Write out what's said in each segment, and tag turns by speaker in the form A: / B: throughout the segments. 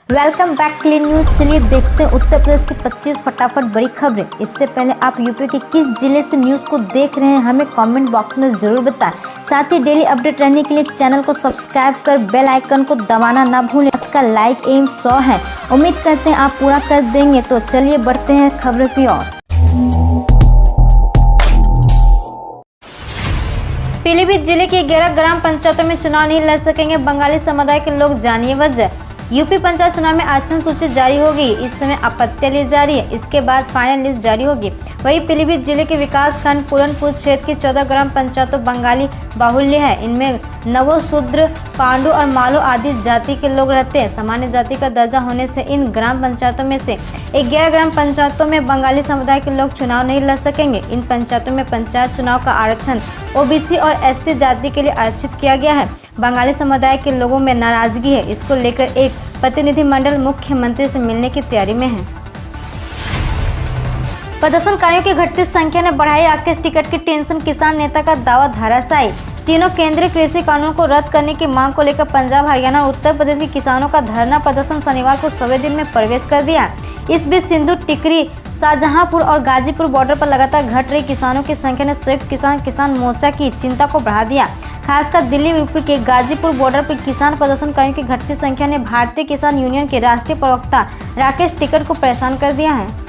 A: Welcome back clean news. चलिए देखते हैं उत्तर प्रदेश की 25 फटाफट बड़ी खबरें। इससे पहले आप यूपी के किस जिले से न्यूज को देख रहे हैं हमें कमेंट बॉक्स में जरूर बताएं। साथ ही डेली अपडेट रहने के लिए चैनल को सब्सक्राइब कर बेल आइकन को दबाना ना भूलें। आज का लाइक एम 100 है, उम्मीद करते हैं आप पूरा कर देंगे। तो चलिए बढ़ते हैं खबरों की ओर। पीलीभीत जिले की 11 ग्राम पंचायतों में चुनाव नहीं लड़ सकेंगे बंगाली समुदाय के लोग, जानिए वजह। यूपी पंचायत चुनाव में आचरण सूची जारी होगी। इस समय आपत्तियां ली जा रही है, इसके बाद फाइनल लिस्ट जारी होगी। वहीं पीलीभीत जिले के विकास खंड पूरनपुर क्षेत्र की 14 ग्राम पंचायतों बंगाली बाहुल्य है। इनमें नवो, शूद्र, पांडु और मालो आदि जाति के लोग रहते हैं। सामान्य जाति का दर्जा होने से इन ग्राम पंचायतों में से 11 ग्राम पंचायतों में बंगाली समुदाय के लोग चुनाव नहीं लड़ सकेंगे। इन पंचायतों में पंचायत चुनाव का आरक्षण ओबीसी और एससी जाति के लिए आरक्षित किया गया है। बंगाली समुदाय के लोगों में नाराजगी है। इसको लेकर एक प्रतिनिधिमंडल मुख्यमंत्री से मिलने की तैयारी में है। प्रदर्शनकारियों की घटती संख्या ने बढ़ाई राकेश टिकट की टेंशन, किसान नेता का दावा धराशायी। तीनों केंद्रीय कृषि कानून को रद्द करने की मांग को लेकर पंजाब, हरियाणा और उत्तर प्रदेश के किसानों का धरना प्रदर्शन शनिवार को सवे दिन में प्रवेश कर दिया। इस बीच सिंधु, टिकरी, शाहजहांपुर और गाजीपुर बॉर्डर पर लगातार घट रही किसानों की संख्या ने संयुक्त किसान मोर्चा की चिंता को बढ़ा दिया। खासकर दिल्ली यूपी के गाजीपुर बॉर्डर पर किसान प्रदर्शनकारियों की घटती संख्या ने भारतीय किसान यूनियन के राष्ट्रीय प्रवक्ता राकेश टिकट को परेशान कर दिया है।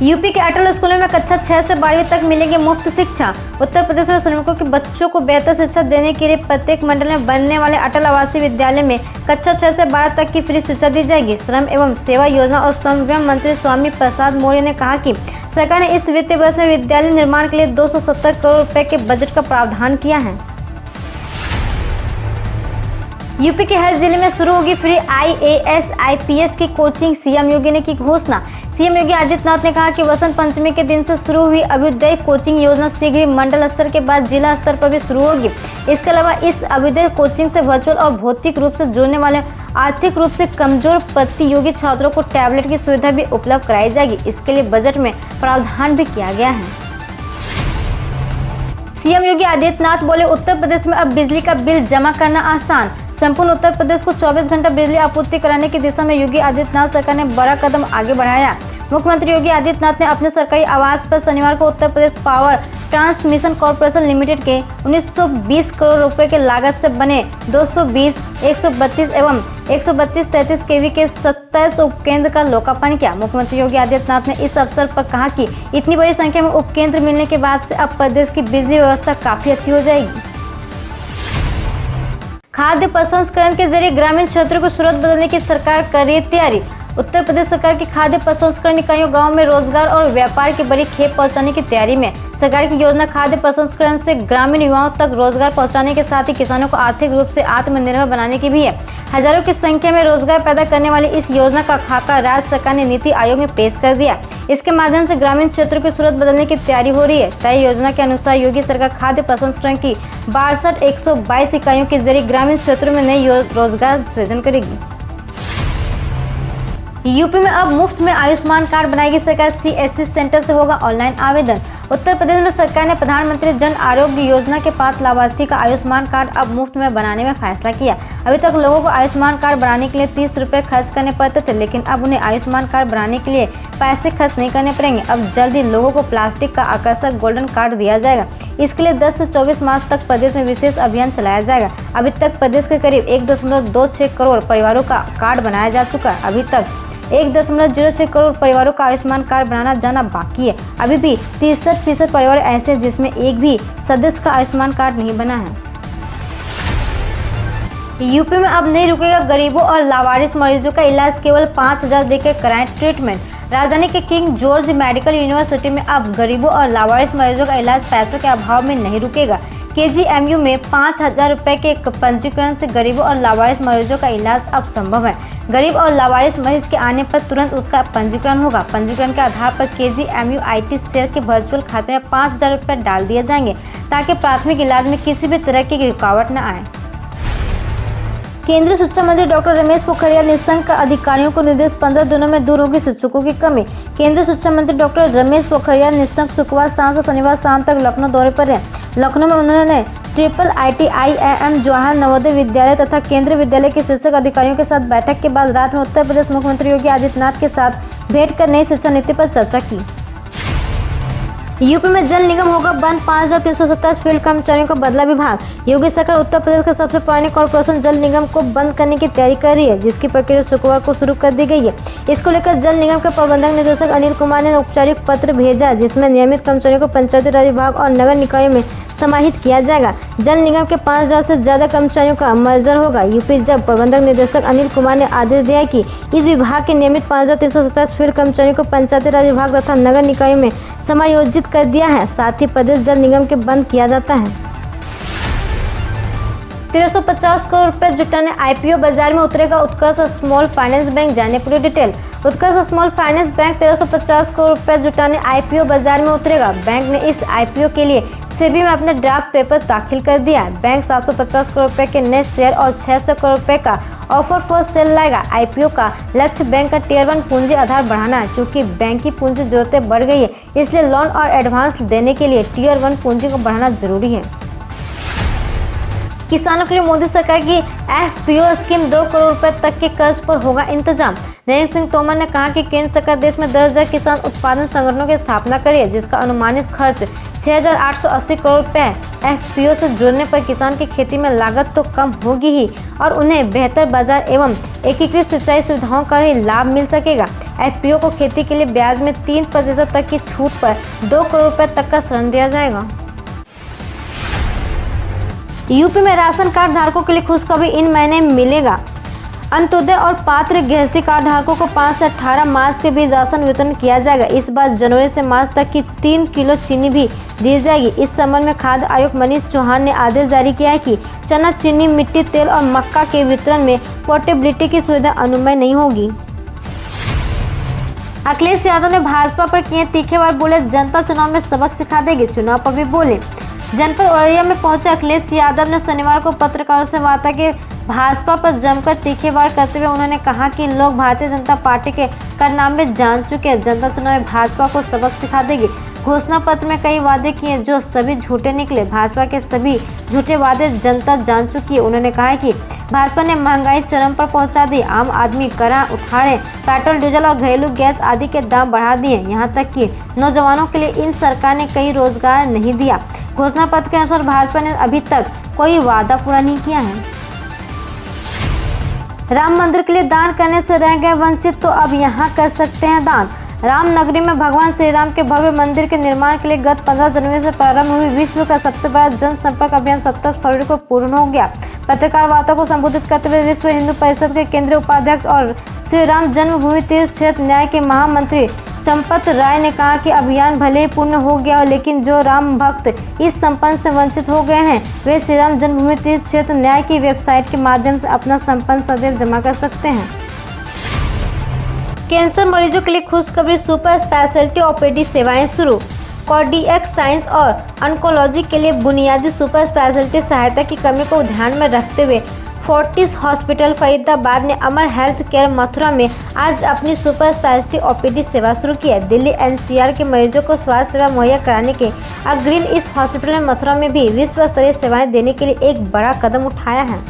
A: यूपी के अटल स्कूलों में कक्षा 6 से 12वीं तक मिलेगी मुफ्त शिक्षा। उत्तर प्रदेश में श्रमिकों के बच्चों को बेहतर शिक्षा देने के लिए प्रत्येक मंडल में बनने वाले अटल आवासीय विद्यालय में कक्षा 6 से 12 तक की फ्री शिक्षा दी जाएगी। श्रम एवं सेवा योजना और श्रम मंत्री स्वामी प्रसाद मौर्य ने कहा कि सरकार ने इस वित्तीय वर्ष में विद्यालय निर्माण के लिए 270 करोड़ रुपए के बजट का प्रावधान किया है। यूपी के हर जिले में शुरू होगी फ्री IAS IPS की कोचिंग, सीएम योगी ने की घोषणा। सीएम योगी आदित्यनाथ ने कहा कि वसंत पंचमी के दिन से शुरू हुई अभ्युदय कोचिंग योजना शीघ्र ही मंडल स्तर के बाद जिला स्तर पर भी शुरू होगी। इसके अलावा इस अभ्युदय कोचिंग से वर्चुअल और भौतिक रूप से जुड़ने वाले आर्थिक रूप से कमजोर प्रतियोगी छात्रों को टैबलेट की सुविधा भी उपलब्ध कराई जाएगी। इसके लिए बजट में प्रावधान भी किया गया है। सीएम योगी आदित्यनाथ बोले, उत्तर प्रदेश में अब बिजली का बिल जमा करना आसान। संपूर्ण उत्तर प्रदेश को 24 घंटा बिजली आपूर्ति कराने की दिशा में योगी आदित्यनाथ सरकार ने बड़ा कदम आगे बढ़ाया। मुख्यमंत्री योगी आदित्यनाथ ने अपने सरकारी आवास पर शनिवार को Uttar Pradesh power transmission corporation limited के 1920 करोड़ रुपए के लागत से बने 220, 132 एवं 132-33 केवी के 27 उपकेंद्र का लोकार्पण किया। मुख्यमंत्री योगी आदित्यनाथ ने इस अवसर पर कहा कि इतनी बड़ी संख्या में उपकेंद्र मिलने के बाद से अब प्रदेश की बिजली व्यवस्था काफी अच्छी हो जाएगी। खाद्य प्रसंस्करण के जरिए ग्रामीण क्षेत्रों को सूरत बदलने की सरकार कर रही है तैयारी। उत्तर प्रदेश सरकार की खाद्य प्रसंस्करण इकाइयों गांव में रोजगार और व्यापार की बड़ी खेप पहुंचाने की तैयारी में। सरकार की योजना खाद्य प्रसंस्करण से ग्रामीण युवाओं तक रोजगार पहुंचाने के साथ ही किसानों को आर्थिक रूप से आत्मनिर्भर बनाने की भी है। हजारों की संख्या में रोजगार पैदा करने वाली इस योजना का खाका राज्य सरकार ने नीति आयोग में पेश कर दिया। इसके माध्यम से ग्रामीण क्षेत्रों की सूरत बदलने की तैयारी हो रही है। तय योजना के अनुसार योगी सरकार खाद्य प्रसंस्करण की 62,122 इकाइयों के जरिए ग्रामीण क्षेत्रों में नई रोजगार सृजन करेगी। यूपी में अब मुफ्त में आयुष्मान कार्ड बनाएगी सरकार। CSC सेंटर से होगा ऑनलाइन आवेदन। उत्तर प्रदेश में सरकार ने प्रधानमंत्री जन आरोग्य योजना के पात्र लाभार्थी का आयुष्मान कार्ड अब मुफ्त में बनाने में फैसला किया। अभी तक लोगों को आयुष्मान कार्ड बनाने के लिए 30 रुपए खर्च करने पड़ते थे, लेकिन अब उन्हें आयुष्मान कार्ड बनाने के लिए पैसे खर्च नहीं करने पड़ेंगे। अब जल्द ही लोगों को प्लास्टिक का आकर्षक गोल्डन कार्ड दिया जाएगा। इसके लिए 10 से 24 मार्च तक प्रदेश में विशेष अभियान चलाया जाएगा। अभी तक प्रदेश के करीब 1.26 करोड़ परिवारों का कार्ड बनाया जा चुका है। अभी तक 1.06 करोड़ परिवारों का आयुष्मान कार्ड बनाना जाना बाकी है। अभी भी 63% परिवार ऐसे हैं जिसमें एक भी सदस्य का आयुष्मान कार्ड नहीं बना है। यूपी में अब नहीं रुकेगा गरीबों और लावारिस मरीजों का इलाज, केवल 5,000 देकर कराएं ट्रीटमेंट। राजधानी के किंग जॉर्ज मेडिकल यूनिवर्सिटी में अब गरीबों और लावारिस मरीजों का इलाज पैसों के अभाव में नहीं रुकेगा। KGMU में 5,000 रुपए के पंजीकरण से गरीबों और लावारिस मरीजों का इलाज अब संभव है। गरीब और लावारिस मरीज के आने पर तुरंत उसका पंजीकरण होगा। पंजीकरण के आधार पर KGMU IT शेयर के वर्चुअल खाते में 5,000 रुपए डाल दिए जाएंगे ताकि प्राथमिक इलाज में किसी भी तरह की रुकावट न आए। केंद्रीय शिक्षा मंत्री डॉक्टर रमेश पोखरियाल निशंक का अधिकारियों को निर्देश, 15 दिनों में दूर होगी शिक्षकों की कमी। केंद्रीय शिक्षा मंत्री डॉक्टर रमेश पोखरियाल निशंक शुक्रवार शाम से शनिवार शाम तक लखनऊ दौरे पर हैं। लखनऊ में उन्होंने ट्रिपल ITIIM जवाहर नवोदय विद्यालय तथा केंद्रीय विद्यालय के शिक्षक अधिकारियों के साथ बैठक के बाद रात में उत्तर प्रदेश मुख्यमंत्री योगी आदित्यनाथ के साथ भेंट कर नई शिक्षा नीति पर चर्चा की। यूपी में जल निगम होगा बंद, 5327 फील्ड कर्मचारियों को बदला विभाग। योगी सरकार उत्तर प्रदेश का सबसे पुरानी कॉर्पोरेशन जल निगम को बंद करने की तैयारी कर रही है, जिसकी प्रक्रिया शुक्रवार को शुरू कर दी गई है। इसको लेकर जल निगम के प्रबंधक निदेशक अनिल कुमार ने औपचारिक पत्र भेजा, जिसमें नियमित कर्मचारियों को पंचायती राज विभाग और नगर निकायों में समाहित किया जाएगा। जल निगम के 5000 से ज्यादा कर्मचारियों का मर्जर होगा। यूपी जब प्रबंधक निदेशक अनिल कुमार ने आदेश दिया कि इस विभाग के नियमित 5327 फील्ड कर्मचारियों को पंचायती राज विभाग तथा नगर निकायों में समायोजित कर दिया है। साथ ही प्रदेश जल निगम के बंद किया जाता है। 1350 करोड़ रुपए जुटाने IPO बाजार में उतरेगा उत्कर्ष स्मॉल फाइनेंस बैंक, जाने पूरी डिटेल। उत्कर्ष स्मॉल फाइनेंस बैंक 1350 करोड़ रुपए जुटाने IPO बाजार में उतरेगा। बैंक ने इस IPO के लिए सेबी में अपने ड्राफ्ट पेपर दाखिल कर दिया है। बैंक 750 करोड़ रुपए के नए शेयर और 600 करोड़ रुपए का ऑफर फॉर सेल लाएगा। IPO का लक्ष्य बैंक का टियर 1 पूंजी आधार बढ़ाना है। चूंकि बैंक की पूंजी जरूरतें बढ़ गई है, इसलिए लोन और एडवांस देने के लिए टियर 1 पूंजी को बढ़ाना जरूरी है। किसानों के लिए मोदी सरकार की FPO स्कीम 2 करोड़ रुपए तक के कर्ज पर होगा इंतजाम। नरेंद्र सिंह तोमर ने कहा कि केंद्र सरकार देश में 10,000 किसान उत्पादन संगठनों की स्थापना करी है, जिसका अनुमानित खर्च 6,880 करोड़ रुपए। FPO से जुड़ने पर किसान की खेती में लागत तो कम होगी ही और उन्हें बेहतर बाजार एवं एकीकृत सिंचाई सुविधाओं का ही लाभ मिल सकेगा। FPO को खेती के लिए ब्याज में 3% तक की छूट पर 2 करोड़ रुपए तक का ऋण दिया जाएगा। यूपी में राशन कार्ड धारकों के लिए खुशखबरी, इन महीने मिलेगा। अंत्योदय और पात्र गृहस्थी कार्ड धारकों को 5 से 18 मार्च के बीच राशन वितरण किया जाएगा। इस बार जनवरी से मार्च तक की 3 किलो चीनी भी दी जाएगी। इस संबंध में खाद्य आयुक्त मनीष चौहान ने आदेश जारी किया है कि चना, चीनी, मिट्टी तेल और मक्का के वितरण में पोर्टेबिलिटी की सुविधा अनुमति नहीं होगी। अखिलेश यादव ने भाजपा पर किए तीखे वार, बोले जनता चुनाव में सबक सिखा देगी। चुनाव पर भी बोले। जनपद औरैया में पहुंचे अखिलेश यादव ने शनिवार को पत्रकारों से वार्ता की। भाजपा पर जमकर तीखे वार करते हुए उन्होंने कहा कि लोग भारतीय जनता पार्टी के कारनामे जान चुके हैं। जनता चुनाव में भाजपा को सबक सिखा देगी। घोषणा पत्र में कई वादे किए जो सभी झूठे निकले। भाजपा के सभी झूठे वादे जनता जान चुकी है। उन्होंने कहा कि भाजपा ने महंगाई चरम पर पहुंचा दी। आम आदमी करा उठा रहे, पेट्रोल, डीजल और घरेलू गैस आदि के दाम बढ़ा दिए। यहाँ तक कि नौजवानों के लिए इन सरकार ने कई रोजगार नहीं दिया। घोषणा पत्र के अनुसार भाजपा ने अभी तक कोई वादा पूरा नहीं किया है। राम मंदिर के लिए दान करने से रह गए वंचित, तो अब यहाँ कर सकते हैं दान। रामनगरी में भगवान श्री राम के भव्य मंदिर के निर्माण के लिए गत 15 जनवरी से प्रारंभ हुई विश्व का सबसे बड़ा जनसंपर्क अभियान 27 फरवरी को पूर्ण हो गया। पत्रकार वार्ता को संबोधित करते हुए विश्व हिंदू परिषद के केंद्रीय उपाध्यक्ष और श्री राम जन्मभूमि तीर्थ क्षेत्र न्याय के महामंत्री चंपत राय ने कहा कि अभियान भले ही पूर्ण हो गया हो, लेकिन जो राम भक्त इस संपन्न से वंचित हो गए हैं वे श्री राम जन्मभूमि तीर्थ क्षेत्र न्याय की वेबसाइट के माध्यम से अपना संपन्न सदैव जमा कर सकते हैं। कैंसर मरीजों के लिए खुशखबरी, सुपर स्पेशलिटी OPD सेवाएं शुरू। कार्डियक साइंस और ऑन्कोलॉजी के लिए बुनियादी सुपर स्पेशलिटी सहायता की कमी को ध्यान में रखते हुए फोर्टिस हॉस्पिटल फरीदाबाद ने अमर हेल्थ केयर मथुरा में आज अपनी सुपर स्पेशलिटी OPD सेवा शुरू की है। दिल्ली NCR के मरीजों को स्वास्थ्य सेवा मुहैया कराने के अग्रणी इस हॉस्पिटल ने मथुरा में भी विश्व स्तरीय सेवाएं देने के लिए एक बड़ा कदम उठाया है।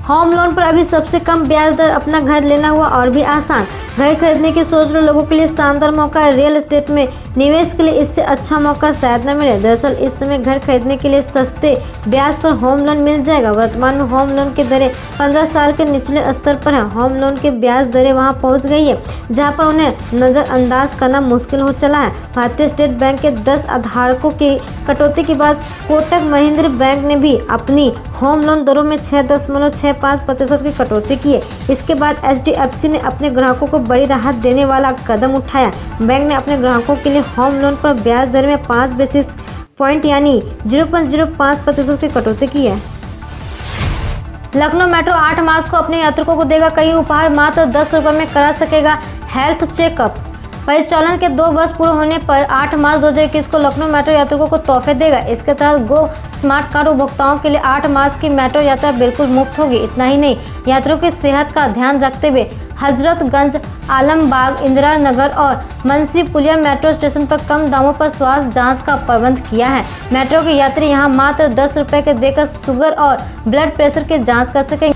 A: होम लोन पर अभी सबसे कम ब्याज दर, अपना घर लेना हुआ और भी आसान। घर खरीदने की सोच रहे लोगों के लिए शानदार मौका है। रियल एस्टेट में निवेश के लिए इससे अच्छा मौका शायद न मिले। दरअसल इस समय घर खरीदने के लिए सस्ते ब्याज पर होम लोन मिल जाएगा। वर्तमान में होम लोन की दरें 15 साल के निचले स्तर पर है। होम लोन की ब्याज दरें वहां पहुंच गई है जहां पर उन्हें नज़रअंदाज करना मुश्किल हो चला है। भारतीय स्टेट बैंक के 10 आधारकों की कटौती के बाद कोटक महिंद्रा बैंक ने भी अपनी होम लोन दरों में 6.65% की कटौती की है। इसके बाद HDFC ने अपने ग्राहकों को बड़ी राहत देने वाला कदम उठाया। बैंक ने अपने ग्राहकों के लिए होम लोन पर ब्याज दर में 5 बेसिस पॉइंट यानी 0.05% की कटौती की है। लखनऊ मेट्रो 8 मार्च को अपने यात्रिकों को देगा कई उपहार, मात्र 10 रुपये में करा सकेगा हेल्थ चेकअप। परिचालन के 2 वर्ष पूरे होने पर 8 मार्च 2021 को लखनऊ मेट्रो यात्रिकों को तोहफे देगा। इसके तहत गो स्मार्ट कार्ड उपभोक्ताओं के लिए 8 मार्च की मेट्रो यात्रा बिल्कुल मुफ्त होगी। इतना ही नहीं, यात्रियों की सेहत का ध्यान रखते हुए हजरतगंज, आलमबाग, इंदिरा नगर और मुंशी पुलिया मेट्रो स्टेशन पर कम दामों पर स्वास्थ्य जांच का प्रबंध किया है। मेट्रो के यात्री यहां मात्र 10 रुपए के देकर शुगर और ब्लड प्रेशर की जांच कर सकेंगे।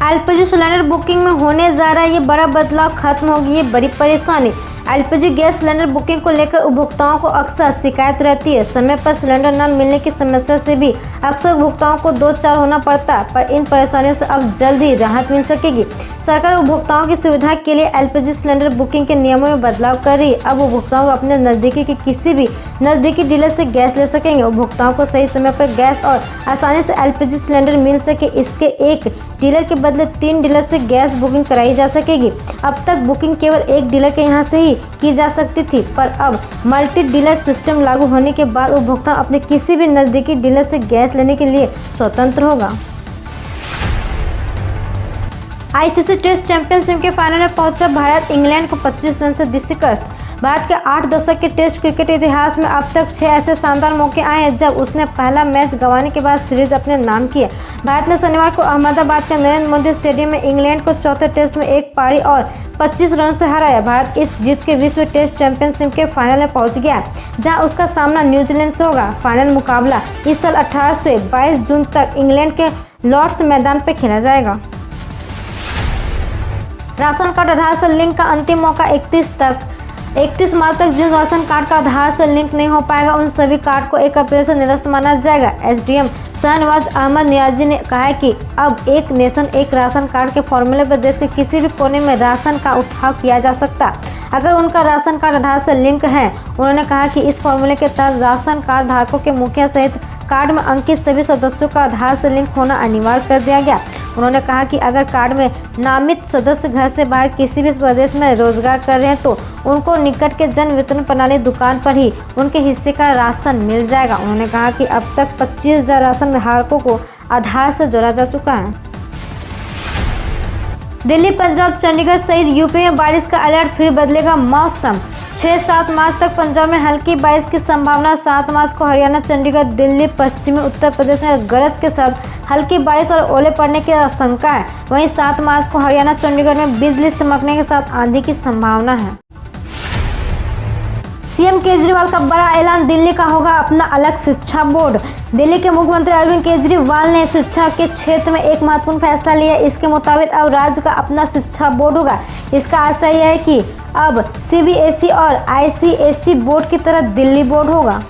A: एलपीजी सिलेंडर बुकिंग में होने जा रहा है ये बड़ा बदलाव, खत्म होगी ये बड़ी परेशानी। एलपीजी गैस सिलेंडर बुकिंग को लेकर उपभोक्ताओं को अक्सर शिकायत रहती है। समय पर सिलेंडर न मिलने की समस्या से भी अक्सर उपभोक्ताओं को दो चार होना पड़ता है, पर इन परेशानियों से अब जल्द ही राहत मिल सकेगी। सरकार उपभोक्ताओं की सुविधा के लिए एलपीजी सिलेंडर बुकिंग के नियमों में बदलाव कर रही है। अब उपभोक्ताओं को अपने नजदीकी के किसी भी नजदीकी डीलर से गैस ले सकेंगे। उपभोक्ताओं को सही समय पर गैस और आसानी से एलपीजी सिलेंडर मिल सके, इसके एक डीलर के बदले 3 डीलर से गैस बुकिंग कराई जा सकेगी। अब तक बुकिंग केवल एक डीलर के यहाँ से ही की जा सकती थी, पर अब मल्टी डीलर सिस्टम लागू होने के बाद उपभोक्ता अपने किसी भी नजदीकी डीलर से गैस लेने के लिए स्वतंत्र होगा। आईसीसी टेस्ट चैंपियनशिप के फाइनल में पहुंचा भारत, इंग्लैंड को 25 रन से दी शिकस्त। भारत के 8 दशक के टेस्ट क्रिकेट इतिहास में अब तक 6 ऐसे शानदार मौके आए हैं जब उसने पहला मैच गंवाने के बाद सीरीज अपने नाम की है। भारत ने शनिवार को अहमदाबाद के नरेंद्र मोदी स्टेडियम में इंग्लैंड को चौथे टेस्ट में एक पारी और 25 रन से हराया। भारत इस जीत के विश्व टेस्ट चैंपियनशिप के फाइनल में पहुंच गया, जहां उसका सामना न्यूजीलैंड से होगा। फाइनल मुकाबला इस साल 18 से 22 जून तक इंग्लैंड के लॉर्ड्स मैदान पर खेला जाएगा। राशन कार्ड आधार से लिंक का अंतिम मौका 31 मार्च तक जिन राशन कार्ड का आधार से लिंक नहीं हो पाएगा उन सभी कार्ड को 1 अप्रैल से निरस्त माना जाएगा। एसडीएम शाहनवाज अहमद नियाजी ने कहा है कि अब एक नेशन एक राशन कार्ड के फॉर्मूले पर देश के किसी भी कोने में राशन का उठाव किया जा सकता अगर उनका राशन कार्ड आधार से लिंक है। उन्होंने कहा कि इस फॉर्मूले के तहत राशन कार्ड धारकों के मुखिया सहित कार्ड में अंकित सभी सदस्यों का आधार से लिंक होना अनिवार्य कर दिया गया। उन्होंने कहा कि अगर कार्ड में नामित सदस्य घर से बाहर किसी भी प्रदेश में रोजगार कर रहे हैं तो उनको निकट के जन वितरण प्रणाली दुकान पर ही उनके हिस्से का राशन मिल जाएगा। उन्होंने कहा कि अब तक 25,000 राशन धारकों को आधार से जोड़ा जा चुका है। दिल्ली, पंजाब, चंडीगढ़ सहित यूपी में बारिश का अलर्ट, फिर बदलेगा मौसम। 6-7 मार्च तक पंजाब में हल्की बारिश की संभावना। 7 मार्च को हरियाणा, चंडीगढ़, दिल्ली, पश्चिमी उत्तर प्रदेश में गरज के साथ हल्की बारिश और ओले पड़ने की आशंका है। वहीं 7 मार्च को हरियाणा, चंडीगढ़ में बिजली चमकने के साथ आंधी की संभावना है। सीएम केजरीवाल का बड़ा ऐलान, दिल्ली का होगा अपना अलग शिक्षा बोर्ड। दिल्ली के मुख्यमंत्री अरविंद केजरीवाल ने शिक्षा के क्षेत्र में एक महत्वपूर्ण फैसला लिया। इसके मुताबिक अब राज्य का अपना शिक्षा बोर्ड होगा। इसका आशय यह है कि अब सीबीएसई और आईसीएसई बोर्ड की तरह दिल्ली बोर्ड होगा।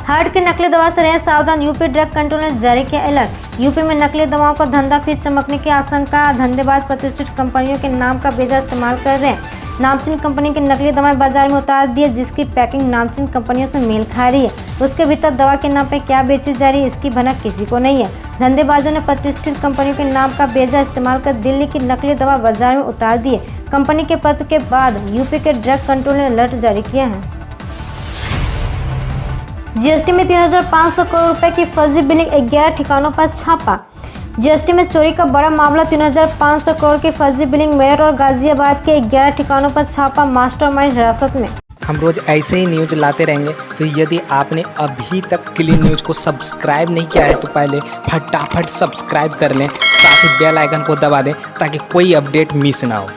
A: हार्ट की नकली दवा से रहें सावधान, यूपी ड्रग कंट्रोल ने जारी किया अलर्ट। यूपी में नकली दवाओं का धंधा फिर चमकने की आशंका। धंधेबाज प्रतिष्ठित कंपनियों के नाम का बेजा इस्तेमाल कर रहे हैं। नामचीन कंपनी की नकली दवाएं बाजार में उतार दी है, जिसकी पैकिंग नामचीन कंपनियों से मेल खा रही है। उसके भीतर दवा के नाम पर क्या बेची जा रही है इसकी भनक किसी को नहीं है। धंधेबाजों ने प्रतिष्ठित कंपनियों के नाम का बेजा इस्तेमाल कर दिल्ली की नकली दवा बाजार में उतार दी है। कंपनी के पत्र के बाद यूपी के ड्रग कंट्रोल ने अलर्ट जारी किया है। जीएसटी में 3,500 करोड़ रुपए की फर्जी बिलिंग, 11 ठिकानों पर छापा। जीएसटी में चोरी का बड़ा मामला, 3,500 करोड़ की फर्जी बिलिंग, मेरठ और गाजियाबाद के 11 ठिकानों पर छापा, मास्टरमाइंड हिरासत में।
B: हम रोज ऐसे ही न्यूज लाते रहेंगे, तो यदि आपने अभी तक क्लीन न्यूज को सब्सक्राइब नहीं किया है तो पहले फटाफट सब्सक्राइब कर लें, साथ ही बेल आइकन को दबा दें ताकि कोई अपडेट मिस ना हो।